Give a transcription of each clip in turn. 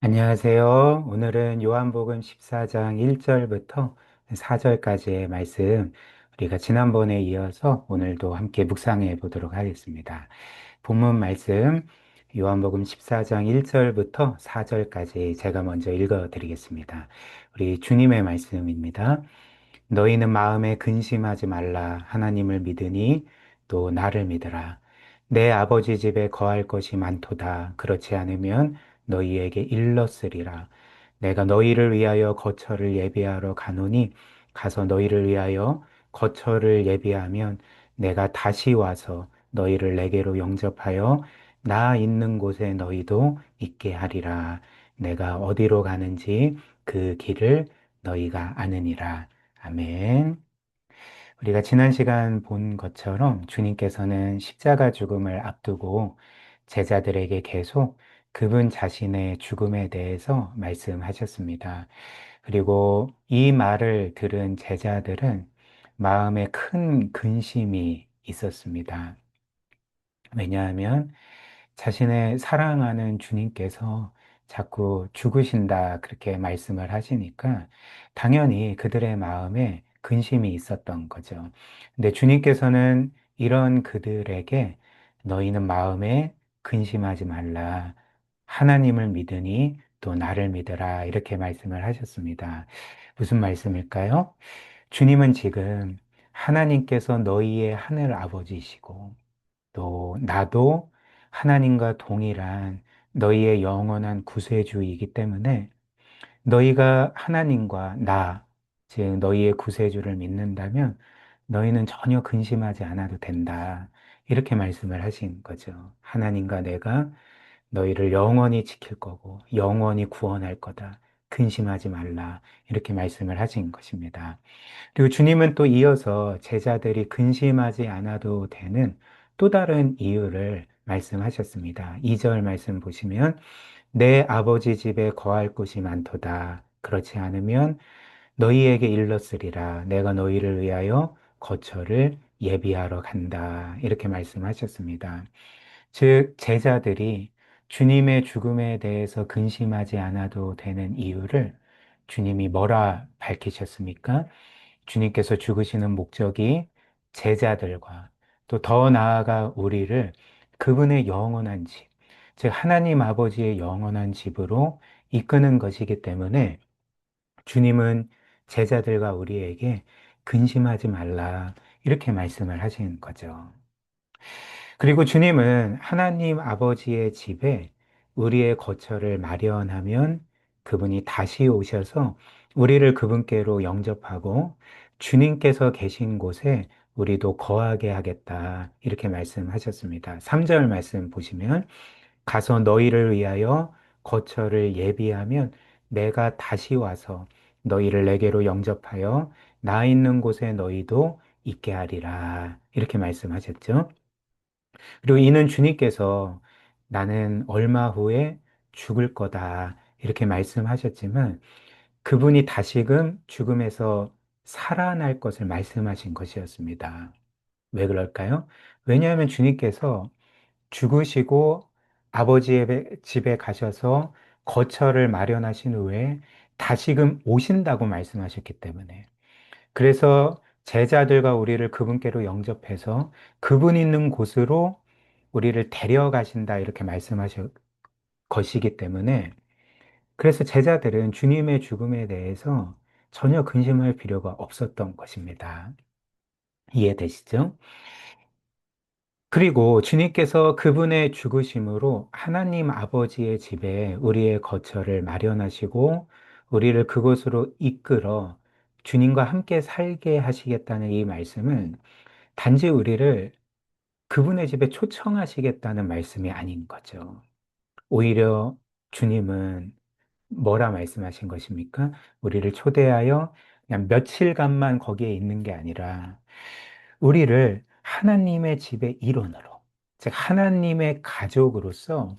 안녕하세요. 오늘은 요한복음 14장 1절부터 4절까지의 말씀, 우리가 지난번에 이어서 오늘도 함께 묵상해 보도록 하겠습니다. 본문 말씀, 요한복음 14장 1절부터 4절까지 제가 먼저 읽어 드리겠습니다. 우리 주님의 말씀입니다. 너희는 마음에 근심하지 말라. 하나님을 믿으니 또 나를 믿으라. 내 아버지 집에 거할 것이 많도다. 그렇지 않으면 너희에게 일렀으리라. 내가 너희를 위하여 거처를 예비하러 가노니 가서 너희를 위하여 거처를 예비하면 내가 다시 와서 너희를 내게로 영접하여 나 있는 곳에 너희도 있게 하리라. 내가 어디로 가는지 그 길을 너희가 아느니라. 아멘. 우리가 지난 시간 본 것처럼 주님께서는 십자가 죽음을 앞두고 제자들에게 계속 그분 자신의 죽음에 대해서 말씀하셨습니다. 그리고 이 말을 들은 제자들은 마음에 큰 근심이 있었습니다. 왜냐하면 자신의 사랑하는 주님께서 자꾸 죽으신다 그렇게 말씀을 하시니까 당연히 그들의 마음에 근심이 있었던 거죠. 근데 주님께서는 이런 그들에게 너희는 마음에 근심하지 말라. 하나님을 믿으니 또 나를 믿으라. 이렇게 말씀을 하셨습니다. 무슨 말씀일까요? 주님은 지금 하나님께서 너희의 하늘 아버지시고 또 나도 하나님과 동일한 너희의 영원한 구세주이기 때문에 너희가 하나님과 나, 즉 너희의 구세주를 믿는다면 너희는 전혀 근심하지 않아도 된다. 이렇게 말씀을 하신 거죠. 하나님과 내가 너희를 영원히 지킬 거고 영원히 구원할 거다. 근심하지 말라. 이렇게 말씀을 하신 것입니다. 그리고 주님은 또 이어서 제자들이 근심하지 않아도 되는 또 다른 이유를 말씀하셨습니다. 2절 말씀 보시면 내 아버지 집에 거할 곳이 많도다. 그렇지 않으면 너희에게 일렀으리라. 내가 너희를 위하여 거처를 예비하러 간다. 이렇게 말씀하셨습니다. 즉, 제자들이 주님의 죽음에 대해서 근심하지 않아도 되는 이유를 주님이 뭐라 밝히셨습니까? 주님께서 죽으시는 목적이 제자들과 또 더 나아가 우리를 그분의 영원한 집, 즉 하나님 아버지의 영원한 집으로 이끄는 것이기 때문에 주님은 제자들과 우리에게 근심하지 말라 이렇게 말씀을 하신 거죠. 그리고 주님은 하나님 아버지의 집에 우리의 거처를 마련하면 그분이 다시 오셔서 우리를 그분께로 영접하고 주님께서 계신 곳에 우리도 거하게 하겠다. 이렇게 말씀하셨습니다. 3절 말씀 보시면 가서 너희를 위하여 거처를 예비하면 내가 다시 와서 너희를 내게로 영접하여 나 있는 곳에 너희도 있게 하리라. 이렇게 말씀하셨죠. 그리고 이는 주님께서 나는 얼마 후에 죽을 거다. 이렇게 말씀하셨지만 그분이 다시금 죽음에서 살아날 것을 말씀하신 것이었습니다. 왜 그럴까요? 왜냐하면 주님께서 죽으시고 아버지의 집에 가셔서 거처를 마련하신 후에 다시금 오신다고 말씀하셨기 때문에 그래서 제자들과 우리를 그분께로 영접해서 그분 있는 곳으로 우리를 데려가신다 이렇게 말씀하신 것이기 때문에 그래서 제자들은 주님의 죽음에 대해서 전혀 근심할 필요가 없었던 것입니다. 이해되시죠? 그리고 주님께서 그분의 죽으심으로 하나님 아버지의 집에 우리의 거처를 마련하시고 우리를 그곳으로 이끌어 주님과 함께 살게 하시겠다는 이 말씀은 단지 우리를 그분의 집에 초청하시겠다는 말씀이 아닌 거죠. 오히려 주님은 뭐라 말씀하신 것입니까? 우리를 초대하여 그냥 며칠간만 거기에 있는 게 아니라 우리를 하나님의 집의 일원으로, 즉 하나님의 가족으로서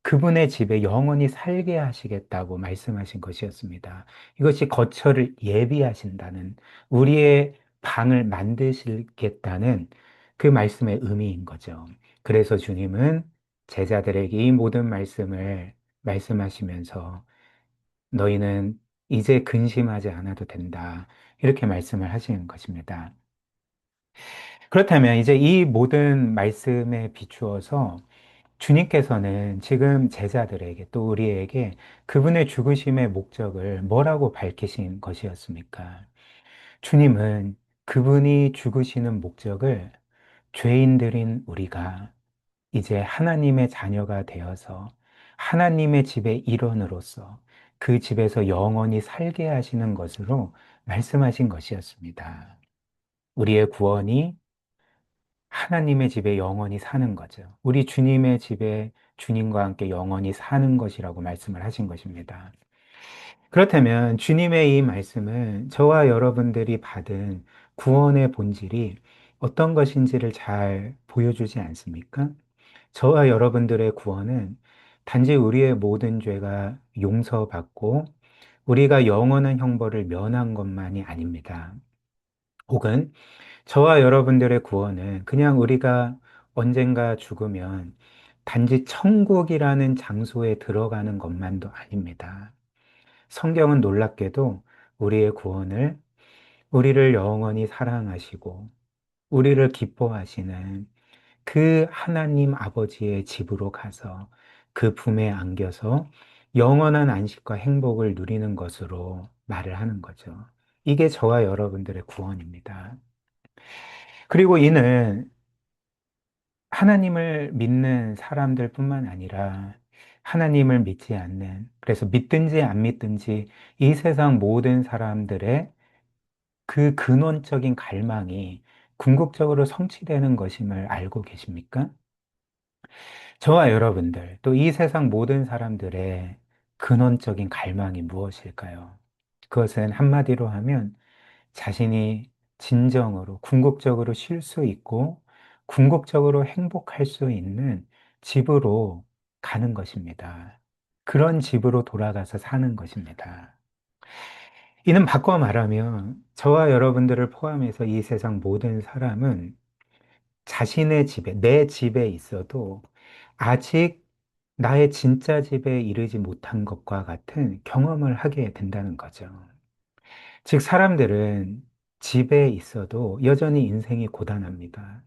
그분의 집에 영원히 살게 하시겠다고 말씀하신 것이었습니다. 이것이 거처를 예비하신다는 우리의 방을 만드시겠다는 그 말씀의 의미인 거죠. 그래서 주님은 제자들에게 이 모든 말씀을 말씀하시면서 너희는 이제 근심하지 않아도 된다. 이렇게 말씀을 하시는 것입니다. 그렇다면 이제 이 모든 말씀에 비추어서 주님께서는 지금 제자들에게 또 우리에게 그분의 죽으심의 목적을 뭐라고 밝히신 것이었습니까? 주님은 그분이 죽으시는 목적을 죄인들인 우리가 이제 하나님의 자녀가 되어서 하나님의 집의 일원으로서 그 집에서 영원히 살게 하시는 것으로 말씀하신 것이었습니다. 우리의 구원이 하나님의 집에 영원히 사는 거죠. 우리 주님의 집에 주님과 함께 영원히 사는 것이라고 말씀을 하신 것입니다. 그렇다면 주님의 이 말씀은 저와 여러분들이 받은 구원의 본질이 어떤 것인지를 잘 보여주지 않습니까? 저와 여러분들의 구원은 단지 우리의 모든 죄가 용서받고 우리가 영원한 형벌을 면한 것만이 아닙니다. 혹은 저와 여러분들의 구원은 그냥 우리가 언젠가 죽으면 단지 천국이라는 장소에 들어가는 것만도 아닙니다. 성경은 놀랍게도 우리의 구원을 우리를 영원히 사랑하시고 우리를 기뻐하시는 그 하나님 아버지의 집으로 가서 그 품에 안겨서 영원한 안식과 행복을 누리는 것으로 말을 하는 거죠. 이게 저와 여러분들의 구원입니다. 그리고 이는 하나님을 믿는 사람들뿐만 아니라 하나님을 믿지 않는, 그래서 믿든지 안 믿든지 이 세상 모든 사람들의 그 근원적인 갈망이 궁극적으로 성취되는 것임을 알고 계십니까? 저와 여러분들, 또 이 세상 모든 사람들의 근원적인 갈망이 무엇일까요? 그것은 한마디로 하면 자신이 진정으로 궁극적으로 쉴 수 있고 궁극적으로 행복할 수 있는 집으로 가는 것입니다. 그런 집으로 돌아가서 사는 것입니다. 이는 바꿔 말하면 저와 여러분들을 포함해서 이 세상 모든 사람은 자신의 집에, 내 집에 있어도 아직 나의 진짜 집에 이르지 못한 것과 같은 경험을 하게 된다는 거죠. 즉, 사람들은 집에 있어도 여전히 인생이 고단합니다.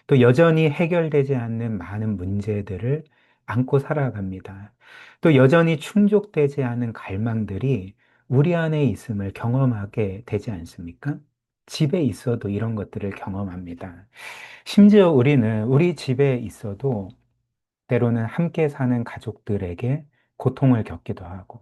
또 여전히 해결되지 않는 많은 문제들을 안고 살아갑니다. 또 여전히 충족되지 않은 갈망들이 우리 안에 있음을 경험하게 되지 않습니까? 집에 있어도 이런 것들을 경험합니다. 심지어 우리는 우리 집에 있어도 때로는 함께 사는 가족들에게 고통을 겪기도 하고,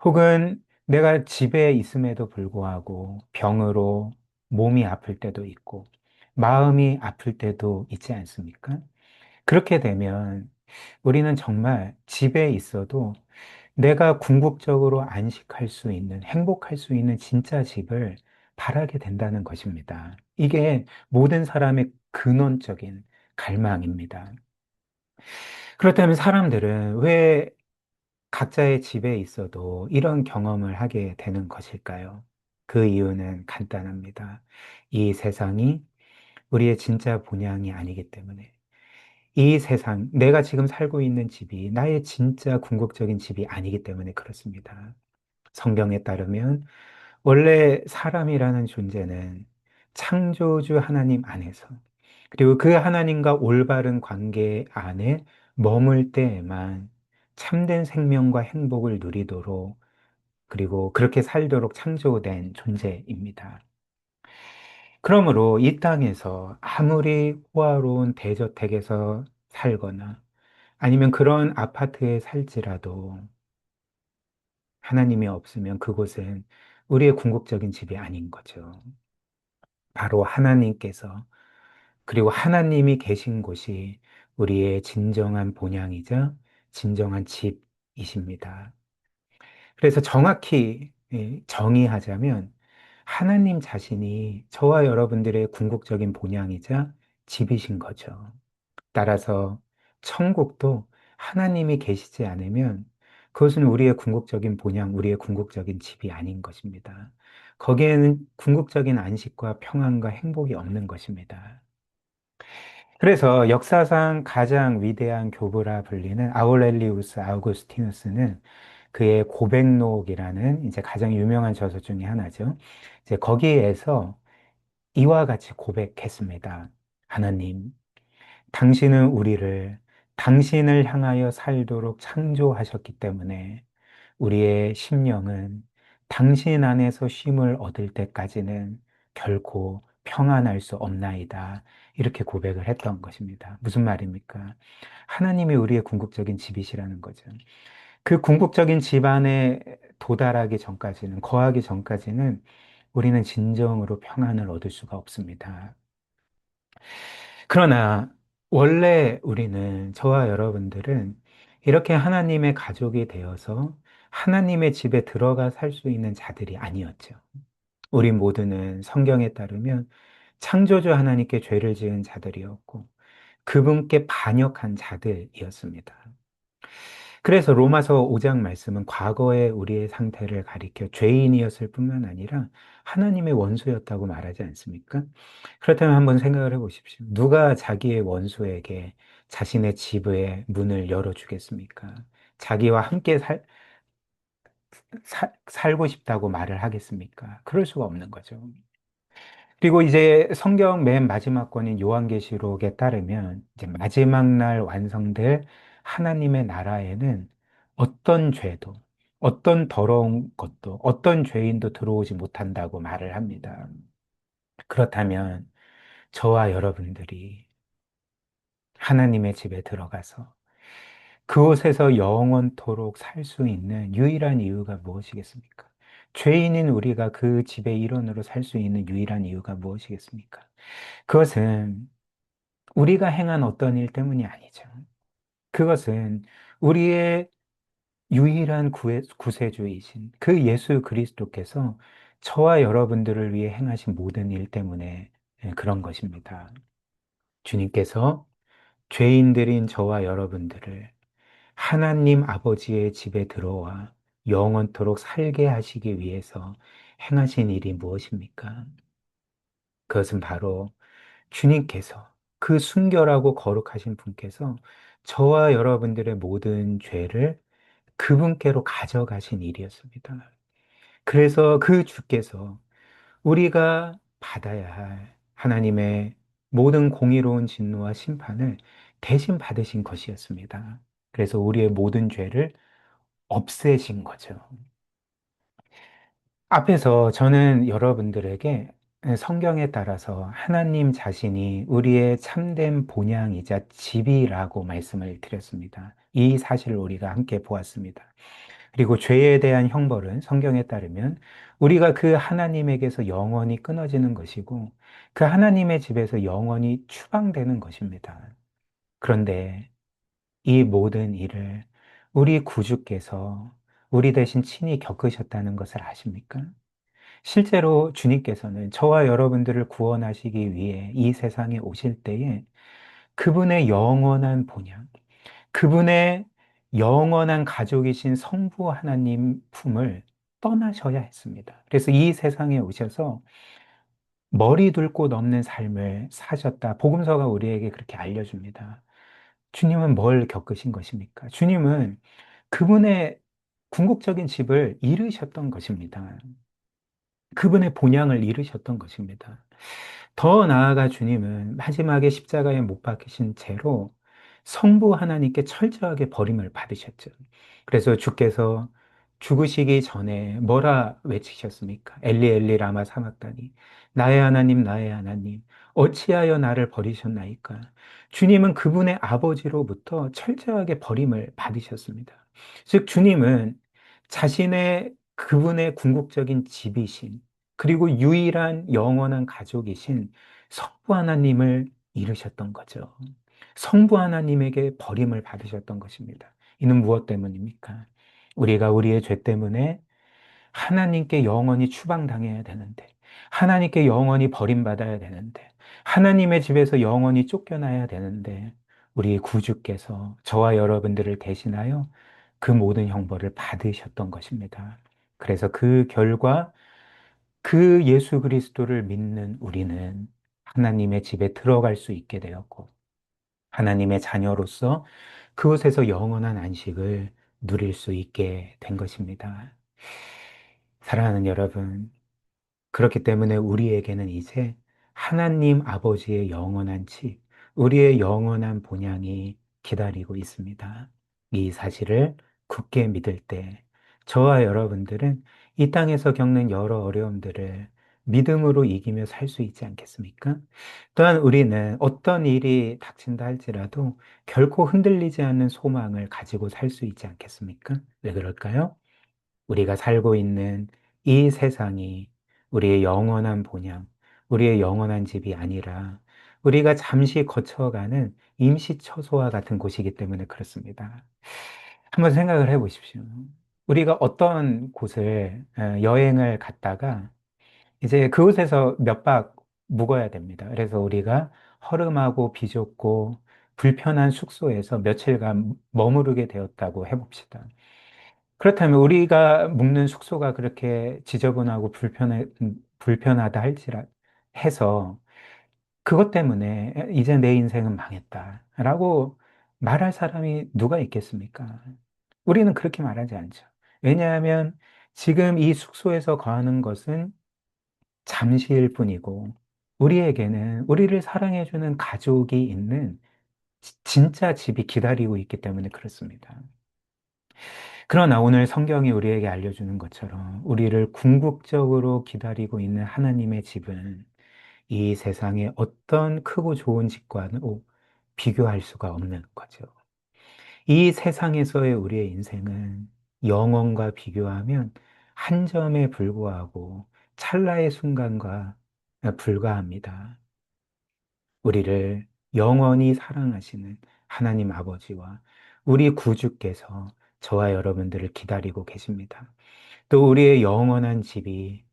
혹은 내가 집에 있음에도 불구하고 병으로 몸이 아플 때도 있고, 마음이 아플 때도 있지 않습니까? 그렇게 되면 우리는 정말 집에 있어도 내가 궁극적으로 안식할 수 있는, 행복할 수 있는 진짜 집을 바라게 된다는 것입니다. 이게 모든 사람의 근원적인 갈망입니다. 그렇다면 사람들은 왜 각자의 집에 있어도 이런 경험을 하게 되는 것일까요? 그 이유는 간단합니다. 이 세상이 우리의 진짜 본향이 아니기 때문에. 이 세상, 내가 지금 살고 있는 집이 나의 진짜 궁극적인 집이 아니기 때문에 그렇습니다. 성경에 따르면 원래 사람이라는 존재는 창조주 하나님 안에서 그리고 그 하나님과 올바른 관계 안에 머물 때에만 참된 생명과 행복을 누리도록 그리고 그렇게 살도록 창조된 존재입니다. 그러므로 이 땅에서 아무리 호화로운 대저택에서 살거나 아니면 그런 아파트에 살지라도 하나님이 없으면 그곳은 우리의 궁극적인 집이 아닌 거죠. 바로 하나님께서 그리고 하나님이 계신 곳이 우리의 진정한 본향이자 진정한 집이십니다. 그래서 정확히 정의하자면 하나님 자신이 저와 여러분들의 궁극적인 본향이자 집이신 거죠. 따라서 천국도 하나님이 계시지 않으면 그것은 우리의 궁극적인 본향, 우리의 궁극적인 집이 아닌 것입니다. 거기에는 궁극적인 안식과 평안과 행복이 없는 것입니다. 그래서 역사상 가장 위대한 교부라 불리는 아우렐리우스 아우구스티누스는 그의 고백록이라는 이제 가장 유명한 저서 중에 하나죠. 이제 거기에서 이와 같이 고백했습니다. 하나님, 당신은 우리를 당신을 향하여 살도록 창조하셨기 때문에 우리의 심령은 당신 안에서 쉼을 얻을 때까지는 결코 평안할 수 없나이다. 이렇게 고백을 했던 것입니다. 무슨 말입니까? 하나님이 우리의 궁극적인 집이시라는 거죠. 그 궁극적인 집 안에 도달하기 전까지는, 거하기 전까지는 우리는 진정으로 평안을 얻을 수가 없습니다. 그러나 원래 우리는, 저와 여러분들은 이렇게 하나님의 가족이 되어서 하나님의 집에 들어가 살 수 있는 자들이 아니었죠. 우리 모두는 성경에 따르면 창조주 하나님께 죄를 지은 자들이었고 그분께 반역한 자들이었습니다. 그래서 로마서 5장 말씀은 과거의 우리의 상태를 가리켜 죄인이었을 뿐만 아니라 하나님의 원수였다고 말하지 않습니까? 그렇다면 한번 생각을 해보십시오. 누가 자기의 원수에게 자신의 집의 문을 열어주겠습니까? 자기와 함께 살고 싶다고 말을 하겠습니까? 그럴 수가 없는 거죠. 그리고 이제 성경 맨 마지막 권인 요한계시록에 따르면 이제 마지막 날 완성될 하나님의 나라에는 어떤 죄도, 어떤 더러운 것도, 어떤 죄인도 들어오지 못한다고 말을 합니다. 그렇다면 저와 여러분들이 하나님의 집에 들어가서 그곳에서 영원토록 살 수 있는 유일한 이유가 무엇이겠습니까? 죄인인 우리가 그 집의 일원으로 살 수 있는 유일한 이유가 무엇이겠습니까? 그것은 우리가 행한 어떤 일 때문이 아니죠. 그것은 우리의 유일한 구세주이신 그 예수 그리스도께서 저와 여러분들을 위해 행하신 모든 일 때문에 그런 것입니다. 주님께서 죄인들인 저와 여러분들을 하나님 아버지의 집에 들어와 영원토록 살게 하시기 위해서 행하신 일이 무엇입니까? 그것은 바로 주님께서 그 순결하고 거룩하신 분께서 저와 여러분들의 모든 죄를 그분께로 가져가신 일이었습니다. 그래서 그 주께서 우리가 받아야 할 하나님의 모든 공의로운 진노와 심판을 대신 받으신 것이었습니다. 그래서 우리의 모든 죄를 없애신 거죠. 앞에서 저는 여러분들에게 성경에 따라서 하나님 자신이 우리의 참된 본향이자 집이라고 말씀을 드렸습니다. 이 사실을 우리가 함께 보았습니다. 그리고 죄에 대한 형벌은 성경에 따르면 우리가 그 하나님에게서 영원히 끊어지는 것이고 그 하나님의 집에서 영원히 추방되는 것입니다. 그런데 이 모든 일을 우리 구주께서 우리 대신 친히 겪으셨다는 것을 아십니까? 실제로 주님께서는 저와 여러분들을 구원하시기 위해 이 세상에 오실 때에 그분의 영원한 본향, 그분의 영원한 가족이신 성부 하나님 품을 떠나셔야 했습니다. 그래서 이 세상에 오셔서 머리 둘 곳 없는 삶을 사셨다. 복음서가 우리에게 그렇게 알려줍니다. 주님은 뭘 겪으신 것입니까? 주님은 그분의 궁극적인 집을 이루셨던 것입니다. 그분의 본향을 이루셨던 것입니다. 더 나아가 주님은 마지막에 십자가에 못 박히신 채로 성부 하나님께 철저하게 버림을 받으셨죠. 그래서 주께서 죽으시기 전에 뭐라 외치셨습니까? 엘리 엘리 라마 사막다니 나의 하나님 나의 하나님 어찌하여 나를 버리셨나이까? 주님은 그분의 아버지로부터 철저하게 버림을 받으셨습니다. 즉 주님은 자신의 그분의 궁극적인 집이신 그리고 유일한 영원한 가족이신 성부 하나님을 이루셨던 거죠. 성부 하나님에게 버림을 받으셨던 것입니다. 이는 무엇 때문입니까? 우리가 우리의 죄 때문에 하나님께 영원히 추방당해야 되는데, 하나님께 영원히 버림받아야 되는데, 하나님의 집에서 영원히 쫓겨나야 되는데, 우리 구주께서 저와 여러분들을 대신하여 그 모든 형벌을 받으셨던 것입니다. 그래서 그 결과 그 예수 그리스도를 믿는 우리는 하나님의 집에 들어갈 수 있게 되었고, 하나님의 자녀로서 그곳에서 영원한 안식을 누릴 수 있게 된 것입니다. 사랑하는 여러분, 그렇기 때문에 우리에게는 이제 하나님 아버지의 영원한 집, 우리의 영원한 본향이 기다리고 있습니다. 이 사실을 굳게 믿을 때 저와 여러분들은 이 땅에서 겪는 여러 어려움들을 믿음으로 이기며 살 수 있지 않겠습니까? 또한 우리는 어떤 일이 닥친다 할지라도 결코 흔들리지 않는 소망을 가지고 살 수 있지 않겠습니까? 왜 그럴까요? 우리가 살고 있는 이 세상이 우리의 영원한 본향, 우리의 영원한 집이 아니라 우리가 잠시 거쳐가는 임시처소와 같은 곳이기 때문에 그렇습니다. 한번 생각을 해 보십시오. 우리가 어떤 곳을 여행을 갔다가 이제 그곳에서 몇 박 묵어야 됩니다. 그래서 우리가 허름하고 비좁고 불편한 숙소에서 며칠간 머무르게 되었다고 해봅시다. 그렇다면 우리가 묵는 숙소가 그렇게 지저분하고 불편하다 할지라 해서 그것 때문에 이제 내 인생은 망했다라고 말할 사람이 누가 있겠습니까? 우리는 그렇게 말하지 않죠. 왜냐하면 지금 이 숙소에서 거하는 것은 잠시일 뿐이고 우리에게는 우리를 사랑해주는 가족이 있는 진짜 집이 기다리고 있기 때문에 그렇습니다. 그러나 오늘 성경이 우리에게 알려주는 것처럼 우리를 궁극적으로 기다리고 있는 하나님의 집은 이 세상의 어떤 크고 좋은 집과는 비교할 수가 없는 거죠. 이 세상에서의 우리의 인생은 영원과 비교하면 한 점에 불과하고 찰나의 순간과 불과합니다. 우리를 영원히 사랑하시는 하나님 아버지와 우리 구주께서 저와 여러분들을 기다리고 계십니다. 또 우리의 영원한 집이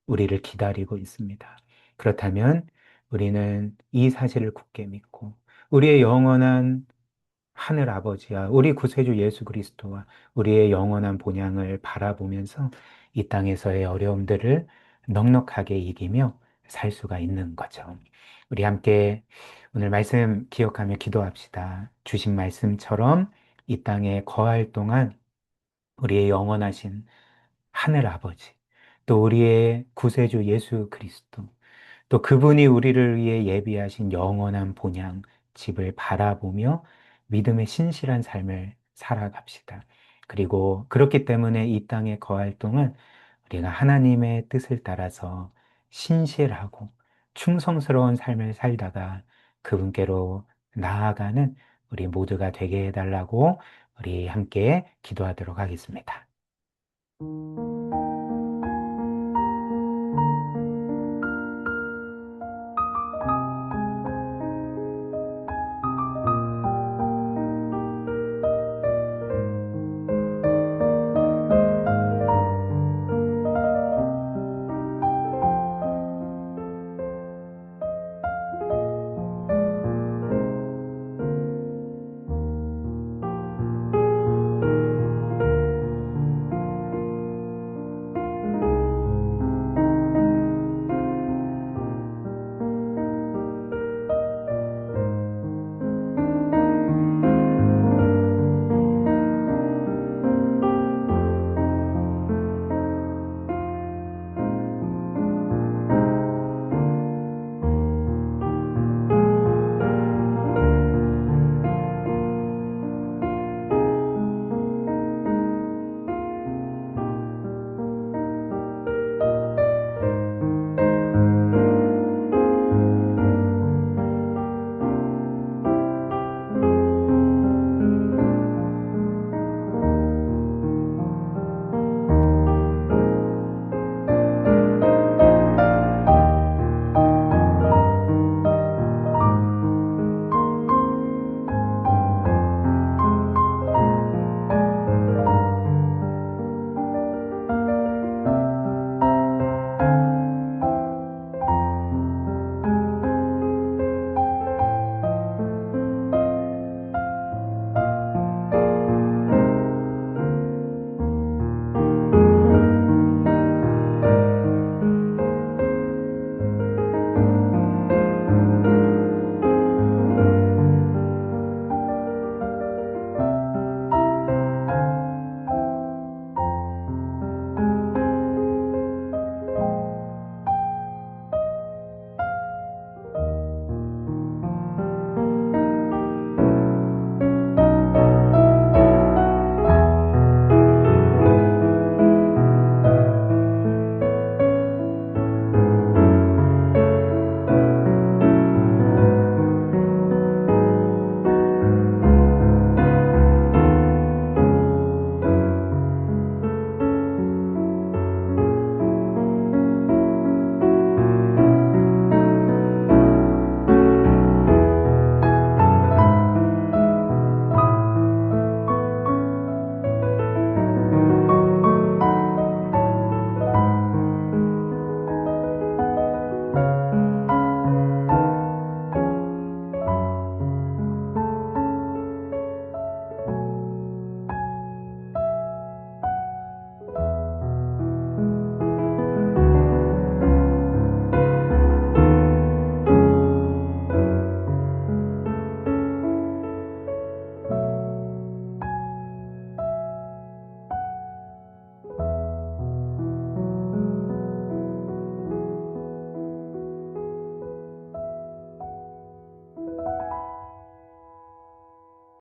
우리를 기다리고 있습니다. 그렇다면 우리는 이 사실을 굳게 믿고 우리의 영원한 하늘 아버지와 우리 구세주 예수 그리스도와 우리의 영원한 본향을 바라보면서 이 땅에서의 어려움들을 넉넉하게 이기며 살 수가 있는 거죠. 우리 함께 오늘 말씀 기억하며 기도합시다. 주신 말씀처럼 이 땅에 거할 동안 우리의 영원하신 하늘 아버지, 또 우리의 구세주 예수 그리스도, 또 그분이 우리를 위해 예비하신 영원한 본향 집을 바라보며 믿음의 신실한 삶을 살아갑시다. 그리고 그렇기 때문에 이 땅에 거할 동안 우리가 하나님의 뜻을 따라서 신실하고 충성스러운 삶을 살다가 그분께로 나아가는 우리 모두가 되게 해달라고 우리 함께 기도하도록 하겠습니다.